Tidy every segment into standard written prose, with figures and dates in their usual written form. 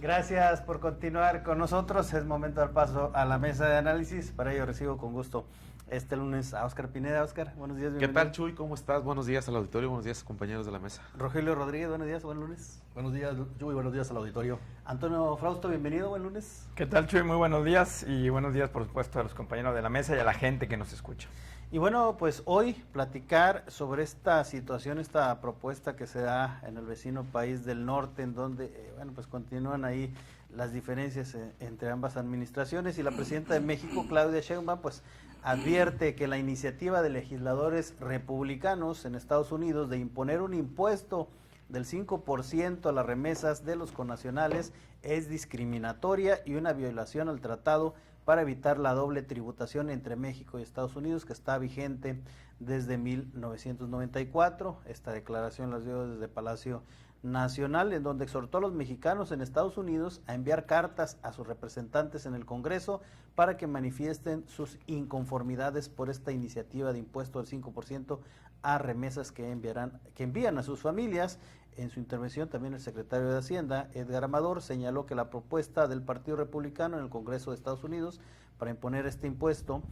Gracias por continuar con nosotros. Es momento de dar paso a la mesa de análisis. Para ello recibo con gusto este lunes a Óscar Pineda. Óscar, buenos días. ¿Qué tal, Chuy? ¿Cómo estás? Buenos días al auditorio, buenos días, compañeros de la mesa. Rogelio Rodríguez, buenos días, buen lunes. Buenos días, Chuy, buenos días al auditorio. Antonio Frausto, bienvenido, buen lunes. ¿Qué tal, Chuy? Muy buenos días y buenos días, por supuesto, a los compañeros de la mesa y a la gente que nos escucha. Y bueno, pues hoy platicar sobre esta situación, esta propuesta que se da en el vecino país del norte, en donde, bueno, pues continúan ahí las diferencias entre ambas administraciones, y la presidenta de México, Claudia Sheinbaum, pues advierte que la iniciativa de legisladores republicanos en Estados Unidos de imponer un impuesto del 5% a las remesas de los connacionales es discriminatoria y una violación al tratado para evitar la doble tributación entre México y Estados Unidos, que está vigente desde 1994. Esta declaración la dio desde Palacio Nacional, en donde exhortó a los mexicanos en Estados Unidos a enviar cartas a sus representantes en el Congreso para que manifiesten sus inconformidades por esta iniciativa de impuesto del 5% a remesas que envían a sus familias. En su intervención también el secretario de Hacienda, Edgar Amador, señaló que la propuesta del Partido Republicano en el Congreso de Estados Unidos para imponer este impuesto,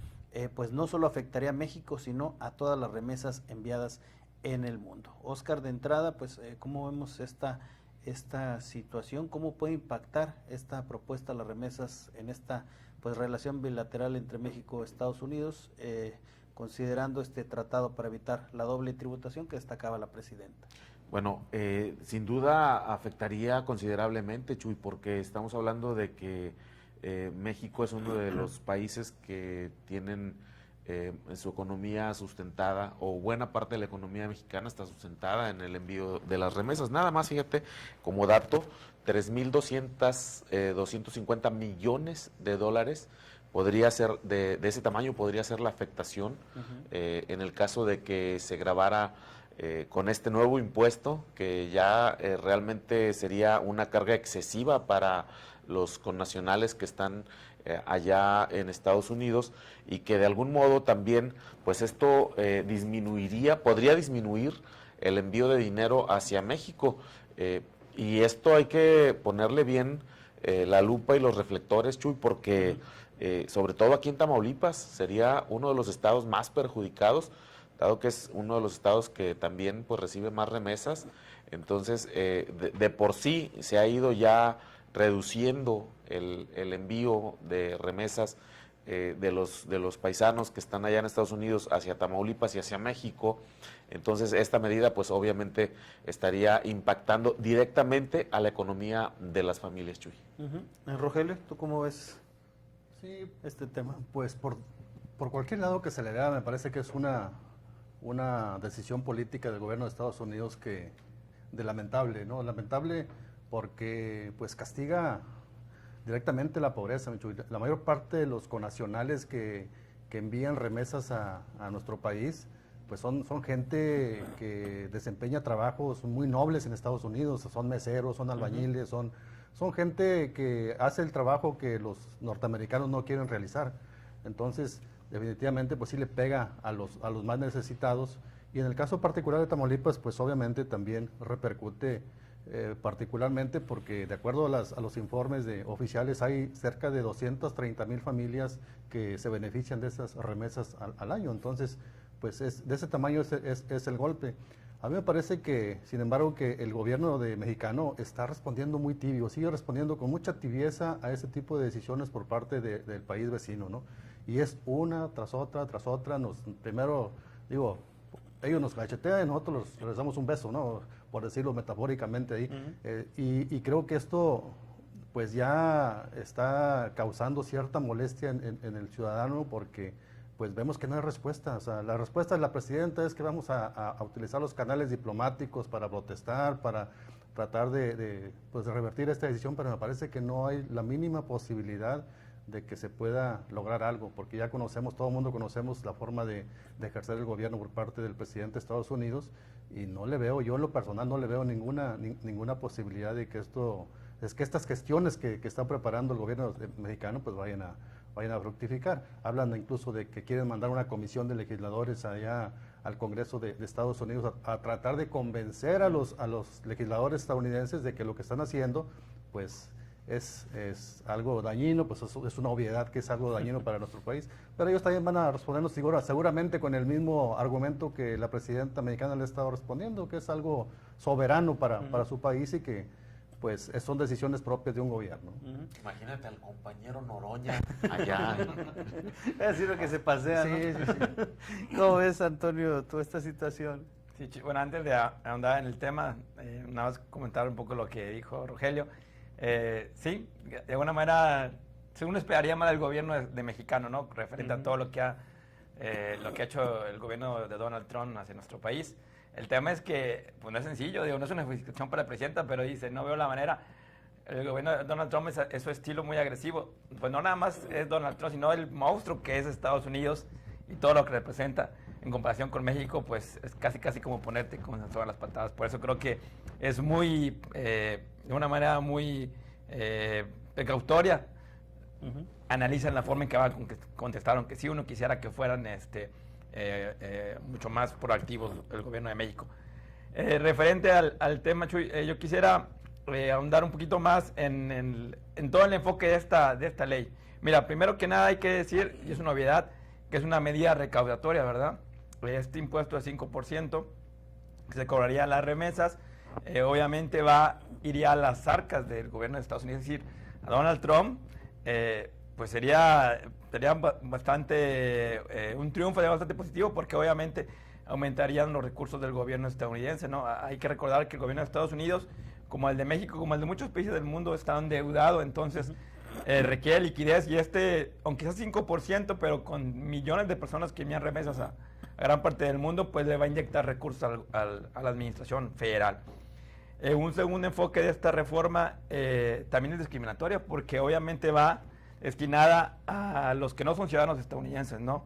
pues no solo afectaría a México, sino a todas las remesas enviadas en el mundo. Óscar, de entrada, pues, ¿cómo vemos esta situación? ¿Cómo puede impactar esta propuesta a las remesas en esta pues relación bilateral entre México y Estados Unidos, considerando este tratado para evitar la doble tributación que destacaba la presidenta? Bueno, sin duda afectaría considerablemente, Chuy, porque estamos hablando de que México es uno de los países que tienen su economía sustentada, o buena parte de la economía mexicana está sustentada en el envío de las remesas. Nada más, fíjate, como dato, 3,250 millones de dólares podría ser, de ese tamaño podría ser la afectación en el caso de que se grabara con este nuevo impuesto, que ya realmente sería una carga excesiva para los connacionales que están allá en Estados Unidos, y que de algún modo también, pues esto podría disminuir el envío de dinero hacia México, y esto hay que ponerle bien la lupa y los reflectores, Chuy, porque sobre todo aquí en Tamaulipas sería uno de los estados más perjudicados, dado que es uno de los estados que también pues recibe más remesas. Entonces de por sí se ha ido ya reduciendo el envío de remesas de los paisanos que están allá en Estados Unidos hacia Tamaulipas y hacia México. Entonces esta medida pues obviamente estaría impactando directamente a la economía de las familias, Chuy. Rogelio, ¿tú cómo ves este tema? Pues por cualquier lado que se le vea, me parece que es una decisión política del gobierno de Estados Unidos de lamentable, ¿no? Lamentable porque pues castiga directamente la pobreza. La mayor parte de los connacionales que envían remesas a nuestro país, pues son gente que desempeña trabajos muy nobles en Estados Unidos, son meseros, son albañiles, son gente que hace el trabajo que los norteamericanos no quieren realizar. Entonces, definitivamente, pues sí le pega a los más necesitados, y en el caso particular de Tamaulipas, pues obviamente también repercute particularmente porque de acuerdo a los informes oficiales hay cerca de 230,000 familias que se benefician de esas remesas al año. Entonces, pues de ese tamaño es el golpe. A mí me parece que, sin embargo, que el gobierno mexicano está respondiendo muy tibio, sigue respondiendo con mucha tibieza a ese tipo de decisiones por parte del país vecino, ¿no? Y es una tras otra, primero, digo, ellos nos cachetean y nosotros les damos un beso, ¿no? Por decirlo metafóricamente ahí. Y creo que esto pues ya está causando cierta molestia en el ciudadano, porque pues vemos que no hay respuesta. O sea, la respuesta de la presidenta es que vamos a utilizar los canales diplomáticos para protestar, para tratar de revertir esta decisión, pero me parece que no hay la mínima posibilidad de que se pueda lograr algo, porque ya conocemos, todo el mundo conocemos la forma de ejercer el gobierno por parte del presidente de Estados Unidos, y no le veo, yo en lo personal no le veo ninguna posibilidad de que estas gestiones que está preparando el gobierno mexicano pues vayan a fructificar. Hablan incluso de que quieren mandar una comisión de legisladores allá al Congreso de Estados Unidos a tratar de convencer a los legisladores estadounidenses de que lo que están haciendo pues es algo dañino, pues es una obviedad que es algo dañino para nuestro país, pero ellos también van a respondernos seguramente con el mismo argumento que la presidenta mexicana le ha estado respondiendo, que es algo soberano para su país y que pues son decisiones propias de un gobierno. Imagínate al compañero Noroña allá. Es decir, lo que se pasea, ¿no? Sí. ¿Cómo ves, Antonio, toda esta situación? Sí, bueno, antes de ahondar en el tema, nada más comentar un poco lo que dijo Rogelio. Sí, de alguna manera, según esperaría más del gobierno de mexicano, ¿no? Referente a todo lo que ha hecho el gobierno de Donald Trump hacia nuestro país. El tema es que, pues no es sencillo, digo, no es una justificación para la presidenta, pero dice, no veo la manera. El gobierno de Donald Trump es su estilo muy agresivo. Pues no nada más es Donald Trump, sino el monstruo que es Estados Unidos y todo lo que representa. En comparación con México, pues es casi como ponerte con todas las patadas. Por eso creo que es muy, de una manera muy precautoria, analizan la forma en que contestaron, que si uno quisiera que fueran mucho más proactivos el gobierno de México. Referente al tema, Chuy, yo quisiera ahondar un poquito más en todo el enfoque de esta ley. Mira, primero que nada hay que decir, y es una obviedad, que es una medida recaudatoria, ¿verdad? Este impuesto de 5% que se cobraría a las remesas, obviamente iría a las arcas del gobierno de Estados Unidos, es decir, a Donald Trump, pues sería bastante, un triunfo bastante positivo porque obviamente aumentarían los recursos del gobierno estadounidense, ¿no? Hay que recordar que el gobierno de Estados Unidos, como el de México, como el de muchos países del mundo, está endeudado, entonces requiere liquidez y aunque sea 5%, pero con millones de personas que envían remesas a gran parte del mundo, pues le va a inyectar recursos a la administración federal. Un segundo enfoque de esta reforma también es discriminatoria porque obviamente va destinada a los que no son ciudadanos estadounidenses, ¿no?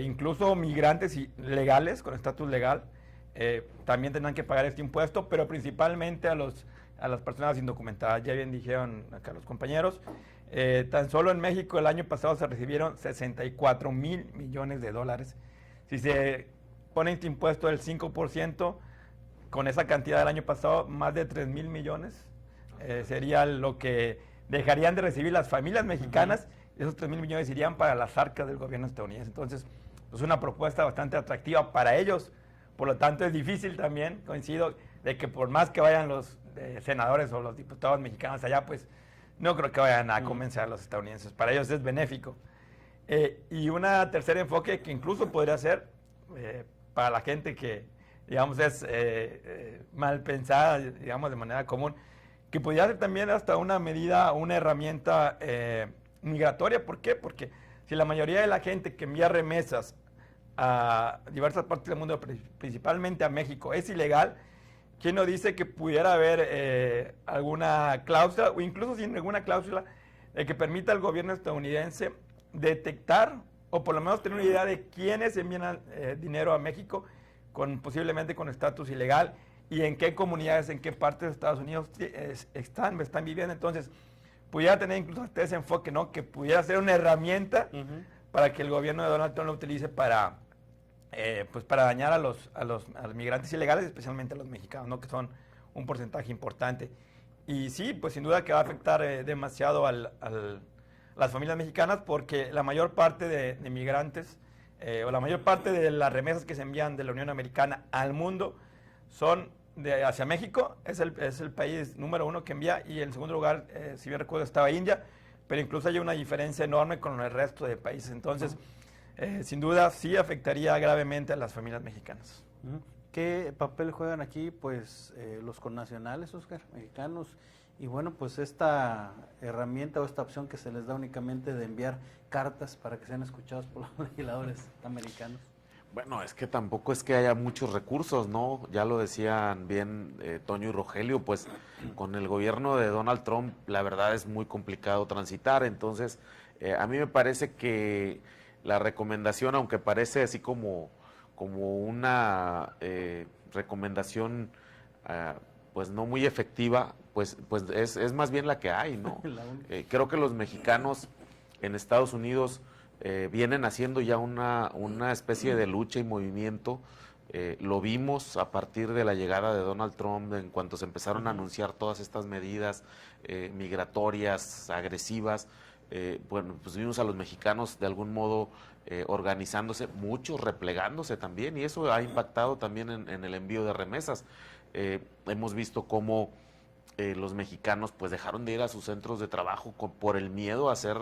Incluso migrantes legales, con estatus legal, también tendrán que pagar este impuesto, pero principalmente a las personas indocumentadas. Ya bien dijeron acá los compañeros, tan solo en México el año pasado se recibieron 64 mil millones de dólares. Si se pone este impuesto del 5%, con esa cantidad del año pasado, más de 3 mil millones, sería lo que dejarían de recibir las familias mexicanas, y esos 3 mil millones irían para las arcas del gobierno estadounidense. Entonces, es una propuesta bastante atractiva para ellos, por lo tanto es difícil también, coincido, de que por más que vayan los senadores o los diputados mexicanos allá, pues no creo que vayan a convencer a los estadounidenses, para ellos es benéfico. Y una tercer enfoque que incluso podría ser para la gente que, digamos, es mal pensada, digamos, de manera común, que podría ser también hasta una medida, una herramienta migratoria. ¿Por qué? Porque si la mayoría de la gente que envía remesas a diversas partes del mundo, principalmente a México, es ilegal, ¿quién nos dice que pudiera haber alguna cláusula, o incluso sin ninguna cláusula, que permita al gobierno estadounidense detectar, o por lo menos tener una idea de quiénes envían dinero a México, posiblemente con estatus ilegal, y en qué comunidades, en qué partes de Estados Unidos están viviendo? Entonces, pudiera tener incluso ese enfoque, ¿no? Que pudiera ser una herramienta para que el gobierno de Donald Trump lo utilice para dañar a los migrantes ilegales, especialmente a los mexicanos, ¿no? Que son un porcentaje importante. Y sí, pues sin duda que va a afectar demasiado a las familias mexicanas, porque la mayor parte de migrantes, o la mayor parte de las remesas que se envían de la Unión Americana al mundo son hacia México. Es el país número 1 que envía, y en segundo lugar, si bien recuerdo, estaba India, pero incluso hay una diferencia enorme con el resto de países. Entonces, sin duda, sí afectaría gravemente a las familias mexicanas. ¿Qué papel juegan aquí, pues, los connacionales, Oscar, mexicanos? Y bueno, pues esta herramienta o esta opción que se les da únicamente de enviar cartas para que sean escuchados por los legisladores americanos. Bueno, es que tampoco es que haya muchos recursos, ¿no? Ya lo decían bien Toño y Rogelio, pues con el gobierno de Donald Trump la verdad es muy complicado transitar. Entonces, a mí me parece que la recomendación, aunque parece así como una recomendación pues no muy efectiva, pues es más bien la que hay, ¿no? Creo que los mexicanos en Estados Unidos vienen haciendo ya una especie de lucha y movimiento Lo vimos a partir de la llegada de Donald Trump, en cuanto se empezaron a anunciar todas estas medidas migratorias, agresivas. Bueno, pues vimos a los mexicanos de algún modo organizándose, muchos replegándose también, y eso ha impactado también en el envío de remesas. Hemos visto cómo los mexicanos pues dejaron de ir a sus centros de trabajo por el miedo a ser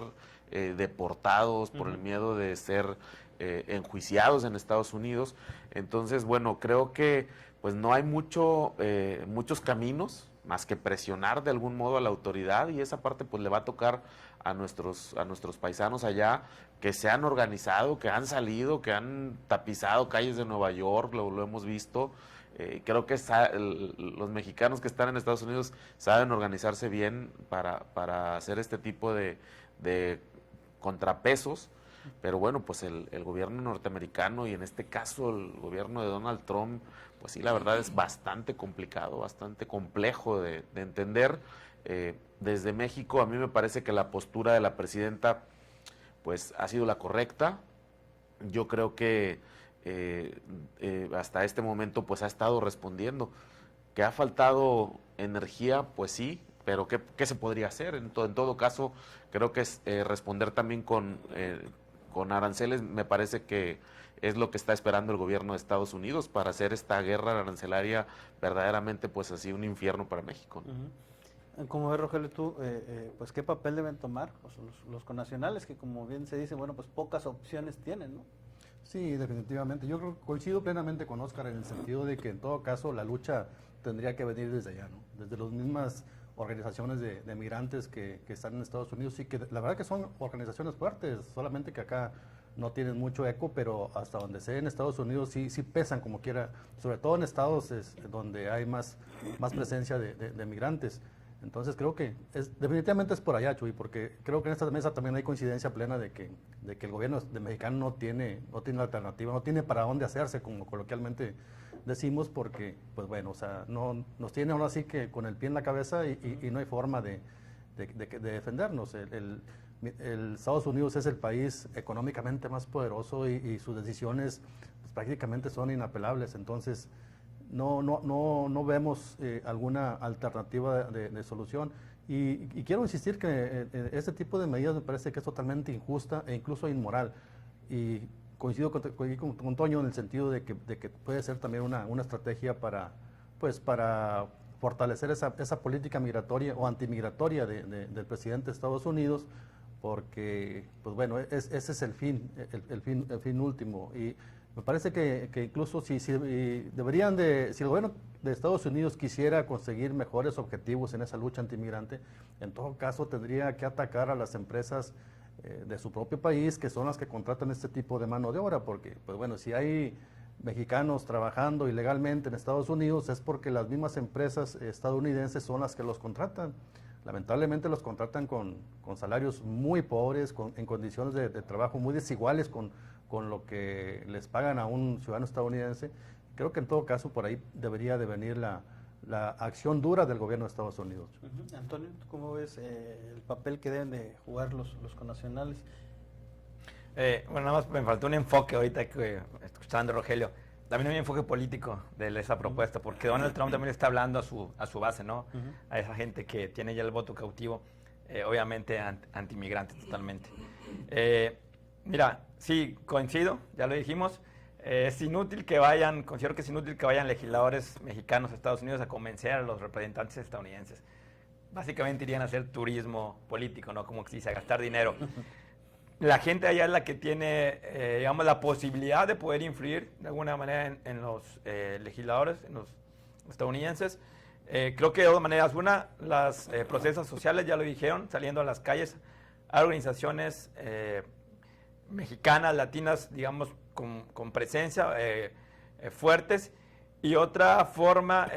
deportados, por el miedo de ser enjuiciados en Estados Unidos. Entonces, bueno, creo que pues no hay muchos caminos más que presionar de algún modo a la autoridad, y esa parte pues le va a tocar a nuestros paisanos allá, que se han organizado, que han salido, que han tapizado calles de Nueva York, lo hemos visto. Creo que los mexicanos que están en Estados Unidos saben organizarse bien para hacer este tipo de contrapesos, pero bueno, pues el gobierno norteamericano, y en este caso el gobierno de Donald Trump, pues sí, la verdad es bastante complicado, bastante complejo de entender. Desde México a mí me parece que la postura de la presidenta pues ha sido la correcta. Yo creo que hasta este momento pues ha estado respondiendo. ¿Que ha faltado energía? Pues sí, pero ¿qué se podría hacer? En todo caso, creo que es responder también con aranceles. Me parece que es lo que está esperando el gobierno de Estados Unidos para hacer esta guerra arancelaria verdaderamente pues así un infierno para México, ¿no? Como ves, Rogelio, tú, pues qué papel deben tomar pues, los connacionales, que como bien se dice, bueno, pues pocas opciones tienen, ¿no? Sí, definitivamente. Yo creo que coincido plenamente con Óscar en el sentido de que en todo caso la lucha tendría que venir desde allá, ¿no? Desde las mismas organizaciones de migrantes que están en Estados Unidos, y que la verdad que son organizaciones fuertes, solamente que acá no tienen mucho eco, pero hasta donde sé en Estados Unidos sí pesan como quiera, sobre todo en estados donde hay más presencia de migrantes. Entonces creo que definitivamente es por allá, Chuy, porque creo que en esta mesa también hay coincidencia plena de que el gobierno mexicano no tiene alternativa, no tiene para dónde hacerse, como coloquialmente decimos, porque, pues bueno, o sea, no nos tiene ahora sí que con el pie en la cabeza, y no hay forma de defendernos. El Estados Unidos es el país económicamente más poderoso, y sus decisiones pues, prácticamente son inapelables. Entonces no vemos alguna alternativa de solución, y quiero insistir que este tipo de medidas me parece que es totalmente injusta e incluso inmoral, y coincido con Toño en el sentido de que puede ser también una estrategia para fortalecer esa política migratoria o antimigratoria del presidente de Estados Unidos, porque pues bueno, ese es el fin último. Y me parece que incluso si el gobierno de Estados Unidos quisiera conseguir mejores objetivos en esa lucha antimigrante, en todo caso tendría que atacar a las empresas de su propio país, que son las que contratan este tipo de mano de obra, porque pues bueno, si hay mexicanos trabajando ilegalmente en Estados Unidos es porque las mismas empresas estadounidenses son las que los contratan. Lamentablemente los contratan con salarios muy pobres, en condiciones de trabajo muy desiguales con lo que les pagan a un ciudadano estadounidense. Creo que en todo caso por ahí debería de venir la acción dura del gobierno de Estados Unidos. Antonio, ¿tú cómo ves el papel que deben de jugar los connacionales? Bueno, nada más me faltó un enfoque ahorita que escuchando a Rogelio. También hay un enfoque político de esa propuesta, porque Donald Trump también está hablando a su base, ¿no? A esa gente que tiene ya el voto cautivo, obviamente anti-migrantes totalmente. Mira, sí, coincido, ya lo dijimos. Considero que es inútil que vayan legisladores mexicanos a Estados Unidos a convencer a los representantes estadounidenses. Básicamente irían a hacer turismo político, ¿no? Como que se dice, a gastar dinero. La gente allá es la que tiene, digamos, la posibilidad de poder influir de alguna manera en los legisladores, en los estadounidenses. Creo que de dos maneras. Una, las protestas sociales, ya lo dijeron, saliendo a las calles. Hay organizaciones mexicanas, latinas, digamos, con presencia fuertes. Y otra forma,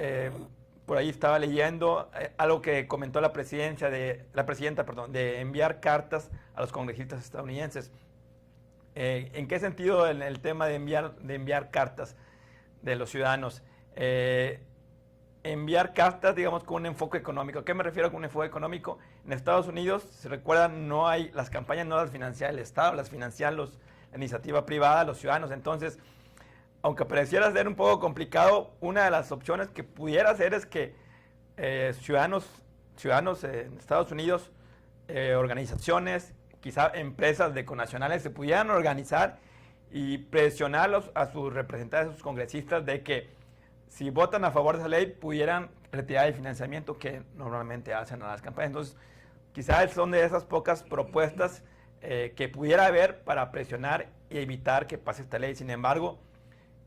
por ahí estaba leyendo algo que comentó la presidenta, de enviar cartas a los congresistas estadounidenses. ¿En qué sentido el tema de enviar cartas de los ciudadanos? Enviar cartas, digamos, con un enfoque económico. ¿A qué me refiero con un enfoque económico? En Estados Unidos, se recuerdan, las campañas no las financia el Estado, las financia la iniciativa privada, los ciudadanos. Entonces, aunque pareciera ser un poco complicado, una de las opciones que pudiera ser es que ciudadanos en Estados Unidos, organizaciones, quizá empresas de connacionales se pudieran organizar y presionarlos a sus representantes, a sus congresistas, de que si votan a favor de esa ley pudieran retirar el financiamiento que normalmente hacen a las campañas. Entonces, quizás son de esas pocas propuestas que pudiera haber para presionar y evitar que pase esta ley. Sin embargo,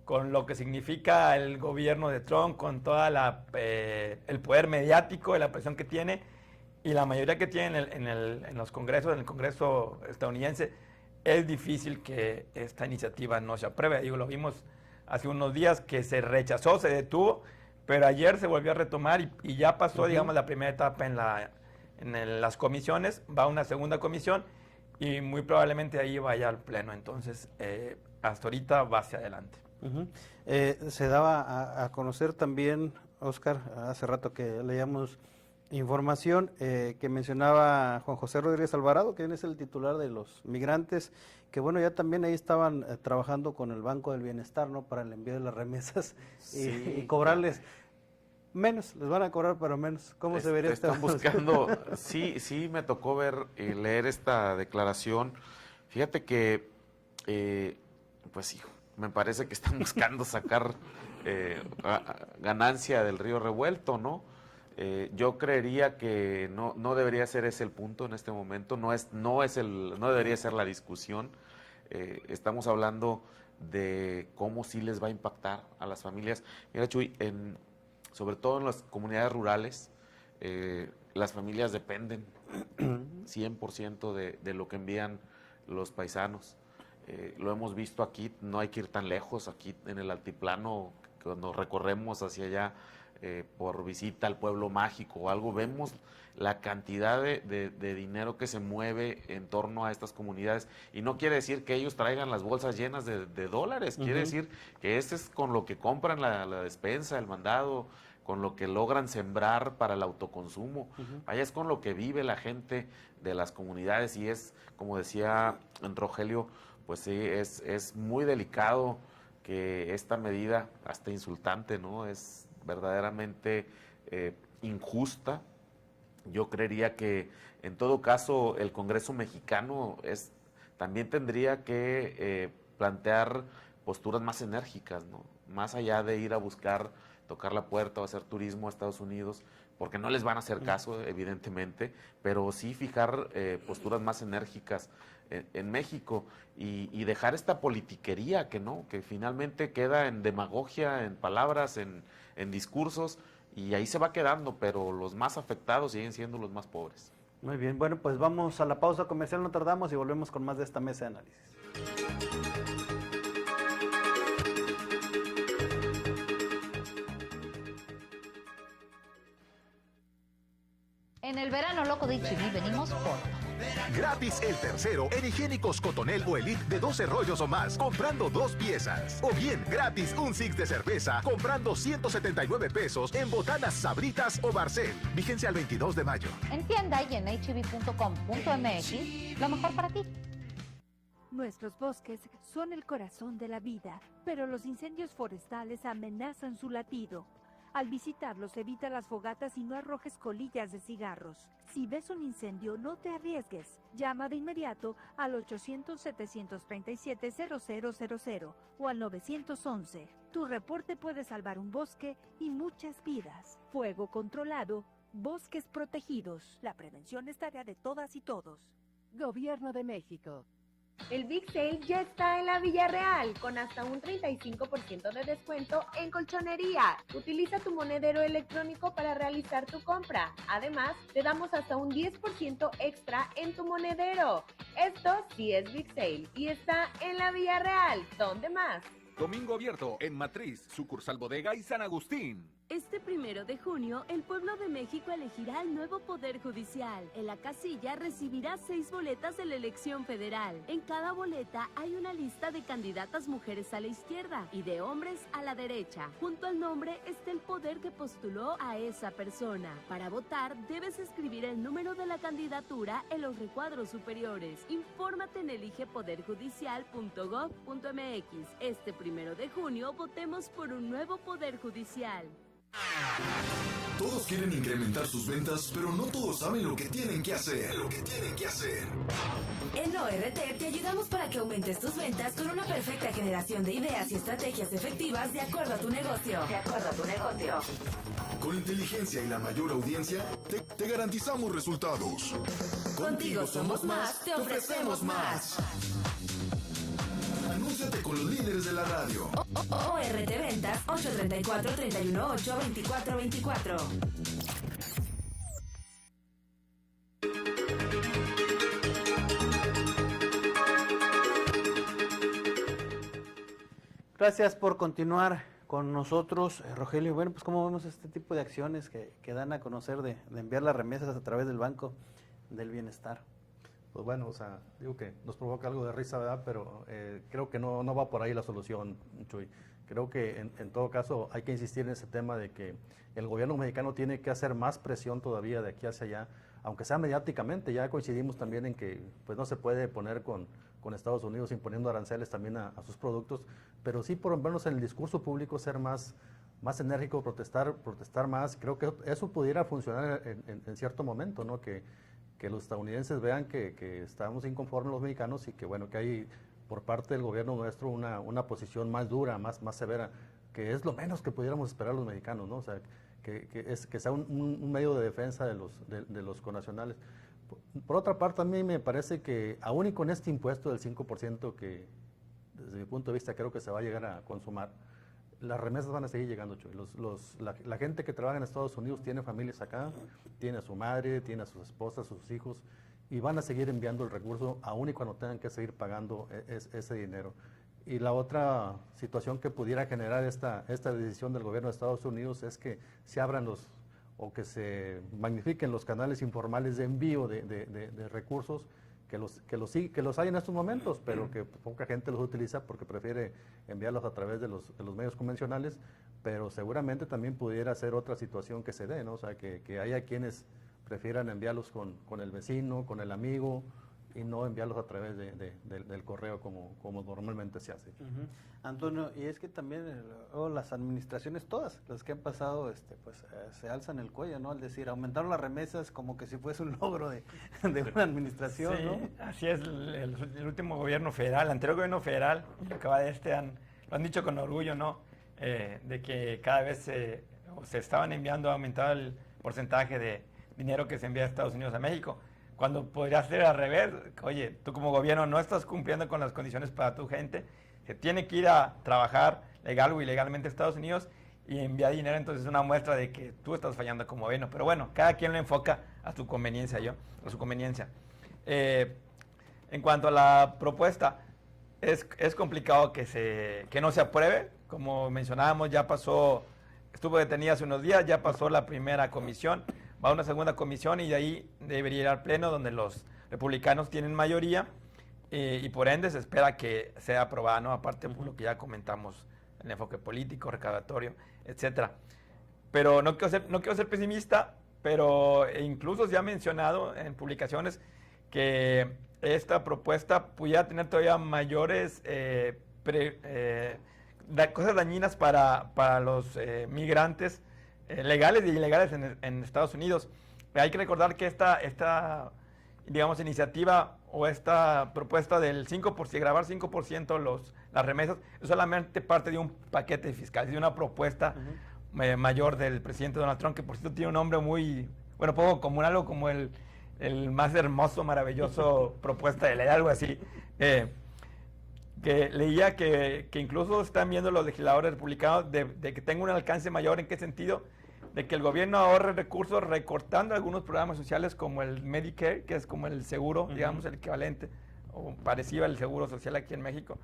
con lo que significa el gobierno de Trump, con toda el poder mediático, la presión que tiene y la mayoría que tiene en los congresos, en el Congreso estadounidense, es difícil que esta iniciativa no se apruebe. Digo, lo vimos hace unos días que se rechazó, se detuvo, pero ayer se volvió a retomar y ya pasó, digamos, la primera etapa en las comisiones, va a una segunda comisión y muy probablemente ahí vaya al pleno. Entonces, hasta ahorita va hacia adelante. Se daba a conocer también, Oscar, hace rato que leíamos información que mencionaba Juan José Rodríguez Alvarado, que es el titular de los migrantes, que bueno, ya también ahí estaban trabajando con el Banco del Bienestar, ¿no?, para el envío de las remesas y cobrarles menos, les van a cobrar pero menos. ¿Cómo se vería están buscando? Sí, me tocó ver y leer esta declaración. Fíjate que, pues hijo, me parece que están buscando sacar ganancia del río revuelto, ¿no? Yo creería que no debería ser ese el punto en este momento, no debería ser la discusión. Estamos hablando de cómo sí les va a impactar a las familias. Mira, Chuy, sobre todo en las comunidades rurales, las familias dependen 100% de lo que envían los paisanos. Lo hemos visto aquí, no hay que ir tan lejos, aquí en el altiplano, cuando recorremos hacia allá por visita al pueblo mágico o algo, vemos la cantidad de dinero que se mueve en torno a estas comunidades, y no quiere decir que ellos traigan las bolsas llenas de dólares, quiere decir que este es con lo que compran la despensa, el mandado, con lo que logran sembrar para el autoconsumo. Allá es con lo que vive la gente de las comunidades, y es, como decía Rogelio, pues sí, es muy delicado que esta medida, hasta insultante, ¿no?, es verdaderamente injusta. Yo creería que en todo caso el Congreso mexicano también tendría que plantear posturas más enérgicas, ¿no?, más allá de ir a buscar tocar la puerta o hacer turismo a Estados Unidos, porque no les van a hacer caso, evidentemente, pero sí fijar posturas más enérgicas en México y dejar esta politiquería que finalmente queda en demagogia, en palabras, en discursos, y ahí se va quedando, pero los más afectados siguen siendo los más pobres. Muy bien, bueno, pues vamos a la pausa comercial, no tardamos, y volvemos con más de esta mesa de análisis. En el verano loco de H-E-B venimos por... Gratis el tercero en higiénicos Cotonel o Elite de 12 rollos o más, comprando 2 piezas. O bien, gratis un six de cerveza, comprando 179 pesos en botanas Sabritas o Barcel. Vigencia al 22 de mayo. En tienda y en hb.com.mx, lo mejor para ti. Nuestros bosques son el corazón de la vida, pero los incendios forestales amenazan su latido. Al visitarlos, evita las fogatas y no arrojes colillas de cigarros. Si ves un incendio, no te arriesgues. Llama de inmediato al 800-737-0000 o al 911. Tu reporte puede salvar un bosque y muchas vidas. Fuego controlado, bosques protegidos. La prevención es tarea de todas y todos. Gobierno de México. El Big Sale ya está en la Villarreal, con hasta un 35% de descuento en colchonería. Utiliza tu monedero electrónico para realizar tu compra. Además, te damos hasta un 10% extra en tu monedero. Esto sí es Big Sale y está en la Villarreal. ¿Dónde más? Domingo abierto en Matriz, sucursal Bodega y San Agustín. Este 1 de junio, el pueblo de México elegirá el nuevo Poder Judicial. En la casilla recibirá 6 boletas de la elección federal. En cada boleta hay una lista de candidatas mujeres a la izquierda y de hombres a la derecha. Junto al nombre está el poder que postuló a esa persona. Para votar, debes escribir el número de la candidatura en los recuadros superiores. Infórmate en eligepoderjudicial.gov.mx. Este 1 de junio, votemos por un nuevo Poder Judicial. Todos quieren incrementar sus ventas, pero no todos saben lo que tienen que hacer. En ORT te ayudamos para que aumentes tus ventas con una perfecta generación de ideas y estrategias efectivas de acuerdo a tu negocio. Con inteligencia y la mayor audiencia, te garantizamos resultados. Contigo somos más, te ofrecemos más. Anúnciate con los líderes de la radio. ORT Ventas 834-318-2424. Gracias por continuar con nosotros, Rogelio. Bueno, pues cómo vemos este tipo de acciones que dan a conocer de enviar las remesas a través del Banco del Bienestar. Pues bueno, o sea, digo que nos provoca algo de risa, ¿verdad? Pero creo que no va por ahí la solución, Chuy. Creo que en todo caso hay que insistir en ese tema de que el gobierno mexicano tiene que hacer más presión todavía de aquí hacia allá, aunque sea mediáticamente. Ya coincidimos también en que pues no se puede poner con Estados Unidos imponiendo aranceles también a sus productos, pero sí por lo menos en el discurso público ser más enérgico, protestar más. Creo que eso pudiera funcionar en cierto momento, ¿no? Que los estadounidenses vean que estamos inconformes los mexicanos y que bueno, que hay por parte del gobierno nuestro una posición más dura, más severa, que es lo menos que pudiéramos esperar los mexicanos, ¿no? O sea, que sea un medio de defensa de los connacionales. Por otra parte, a mí me parece que aún y con este impuesto del 5% que desde mi punto de vista creo que se va a llegar a consumar, las remesas van a seguir llegando, Chuy. La gente que trabaja en Estados Unidos tiene familias acá, tiene a su madre, tiene a sus esposas, a sus hijos, y van a seguir enviando el recurso aún y cuando tengan que seguir pagando ese dinero. Y la otra situación que pudiera generar esta decisión del gobierno de Estados Unidos es que se abran o que se magnifiquen los canales informales de envío de recursos que los hay en estos momentos, pero que poca gente los utiliza porque prefiere enviarlos a través de los medios convencionales, pero seguramente también pudiera ser otra situación que se dé, ¿no? O sea, que haya quienes prefieran enviarlos con el vecino, con el amigo, y no enviarlos a través del correo como normalmente se hace. Antonio, y es que también las administraciones todas, las que han pasado, se alzan el cuello, ¿no? Al decir, aumentaron las remesas como que si fuese un logro de una administración, sí, ¿no? Así es, el último gobierno federal, el anterior gobierno federal, lo que va de lo han dicho con orgullo, ¿no? De que cada vez se estaban enviando, aumentaba el porcentaje de dinero que se envía a Estados Unidos a México, cuando podría ser al revés. Oye, tú como gobierno no estás cumpliendo con las condiciones para tu gente, se tiene que ir a trabajar legal o ilegalmente a Estados Unidos y enviar dinero, entonces es una muestra de que tú estás fallando como gobierno. Pero bueno, cada quien lo enfoca a su conveniencia, en cuanto a la propuesta, es complicado que no se apruebe. Como mencionábamos, ya pasó, estuvo detenida hace unos días, ya pasó la primera comisión, va a una segunda comisión y de ahí debería ir al pleno donde los republicanos tienen mayoría y por ende se espera que sea aprobada, ¿no? Aparte por lo que ya comentamos, el enfoque político, recaudatorio, etcétera. Pero no quiero ser pesimista, pero incluso se ha mencionado en publicaciones que esta propuesta pudiera tener todavía mayores cosas dañinas para los migrantes legales y ilegales en Estados Unidos. Hay que recordar que esta digamos, iniciativa o esta propuesta del 5%, grabar 5% las remesas, es solamente parte de un paquete fiscal, de una propuesta mayor del presidente Donald Trump, que por cierto tiene un nombre muy, bueno, poco común, algo como el más hermoso, maravilloso propuesta de ley, algo así. Que leía que incluso están viendo los legisladores republicanos de que tenga un alcance mayor. ¿En qué sentido? De que el gobierno ahorre recursos recortando algunos programas sociales como el Medicare, que es como el seguro, digamos, el equivalente o parecido al seguro social aquí en México.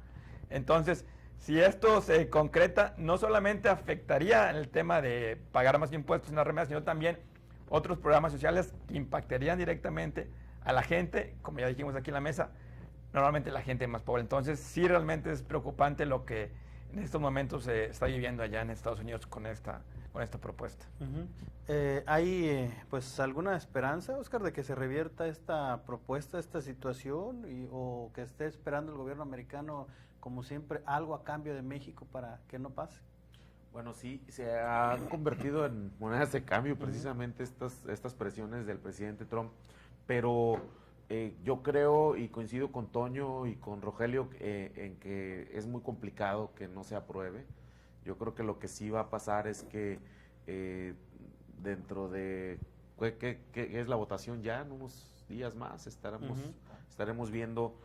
Entonces, si esto se concreta, no solamente afectaría en el tema de pagar más impuestos en la remesa, sino también otros programas sociales que impactarían directamente a la gente, como ya dijimos aquí en la mesa, normalmente la gente más pobre. Entonces, sí realmente es preocupante lo que en estos momentos se está viviendo allá en Estados Unidos con esta propuesta. ¿Hay pues alguna esperanza, Oscar, de que se revierta esta propuesta, esta situación, o que esté esperando el gobierno americano, como siempre, algo a cambio de México para que no pase? Bueno, sí, se han convertido en monedas de cambio precisamente estas presiones del presidente Trump, pero yo creo y coincido con Toño y con Rogelio en que es muy complicado que no se apruebe. Yo creo que lo que sí va a pasar es que dentro de que es la votación ya en unos días más estaremos viendo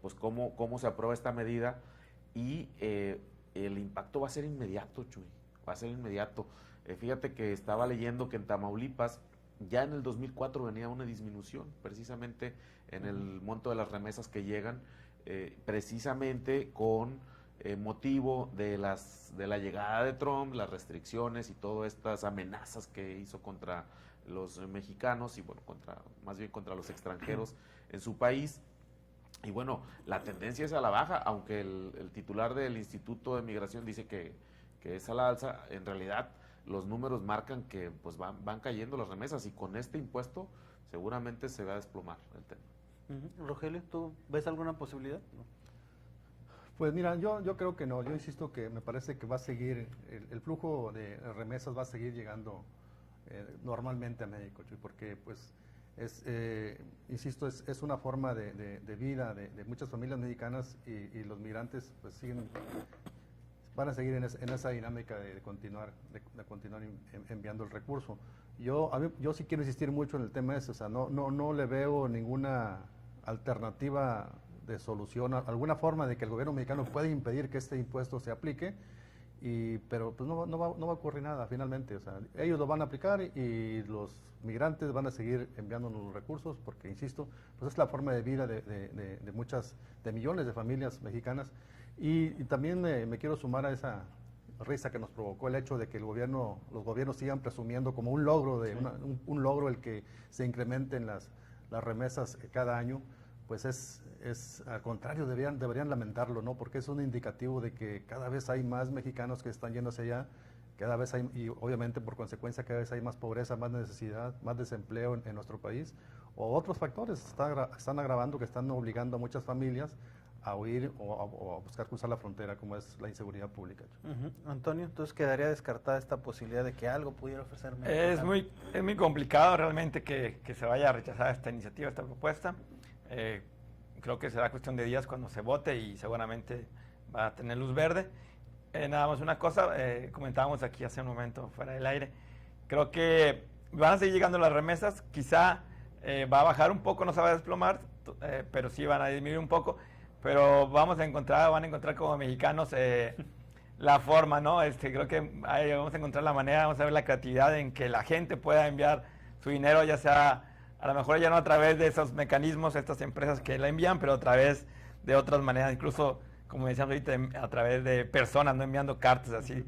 pues cómo se aprueba esta medida y el impacto va a ser inmediato, Chuy, va a ser inmediato. Fíjate que estaba leyendo que en Tamaulipas ya en el 2004 venía una disminución precisamente en el monto de las remesas que llegan, precisamente con motivo de la llegada de Trump, las restricciones y todas estas amenazas que hizo contra los mexicanos y bueno, más bien contra los extranjeros en su país. Y bueno, la tendencia es a la baja, aunque el titular del Instituto de Migración dice que es a la alza. En realidad los números marcan que pues van cayendo las remesas y con este impuesto seguramente se va a desplomar el tema. Rogelio, ¿tú ves alguna posibilidad? ¿No? Pues mira, yo creo que no. Yo insisto que me parece que va a seguir, el flujo de remesas va a seguir llegando normalmente a México, porque pues insisto, es una forma de vida de muchas familias mexicanas y los migrantes pues van a seguir en esa dinámica de continuar enviando el recurso. Yo sí quiero insistir mucho en el tema ese, o sea, no le veo ninguna alternativa de solución, alguna forma de que el gobierno mexicano pueda impedir que este impuesto se aplique, pero pues no va a ocurrir nada finalmente. O sea, ellos lo van a aplicar y los migrantes van a seguir enviándonos los recursos porque, insisto, pues es la forma de vida de millones de familias mexicanas. Y también me quiero sumar a esa risa que nos provocó el hecho de que los gobiernos sigan presumiendo como un logro un logro el que se incrementen las remesas cada año. Pues es al contrario, deberían lamentarlo, ¿no? Porque es un indicativo de que cada vez hay más mexicanos que están yéndose allá, cada vez hay, y obviamente por consecuencia cada vez hay más pobreza, más necesidad, más desempleo en nuestro país, o otros factores están agravando, que están obligando a muchas familias a huir o a buscar cruzar la frontera, como es la inseguridad pública. Antonio, entonces quedaría descartada esta posibilidad de que algo pudiera ofrecerme. Es muy complicado realmente que se vaya a rechazar esta iniciativa, esta propuesta. Creo que será cuestión de días cuando se vote y seguramente va a tener luz verde. Nada más una cosa, comentábamos aquí hace un momento fuera del aire, creo que van a seguir llegando las remesas, quizá va a bajar un poco, no se va a desplomar, pero sí van a disminuir un poco, pero van a encontrar como mexicanos la forma, ¿no? Creo que vamos a encontrar la manera, vamos a ver la creatividad en que la gente pueda enviar su dinero, ya sea a lo mejor ya no a través de esos mecanismos, estas empresas que la envían, pero a través de otras maneras, incluso, como decíamos ahorita, a través de personas, no enviando cartas así.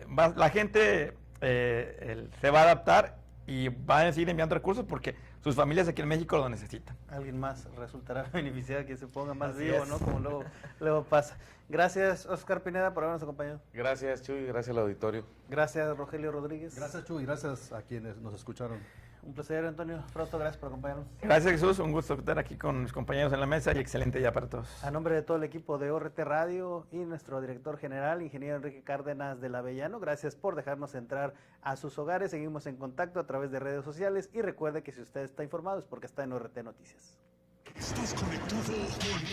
La gente se va a adaptar y va a seguir enviando recursos porque sus familias aquí en México lo necesitan. Alguien más resultará beneficiado que se ponga más vivo, ¿no? Como luego pasa. Gracias, Oscar Pineda, por habernos acompañado. Gracias, Chuy, gracias al auditorio. Gracias, Rogelio Rodríguez. Gracias, Chuy, gracias a quienes nos escucharon. Un placer, Antonio Frausto, gracias por acompañarnos. Gracias, Jesús, un gusto estar aquí con mis compañeros en la mesa y excelente día para todos. A nombre de todo el equipo de ORT Radio y nuestro director general, ingeniero Enrique Cárdenas del Avellano, gracias por dejarnos entrar a sus hogares. Seguimos en contacto a través de redes sociales y recuerde que si usted está informado es porque está en ORT Noticias. Estás conectado con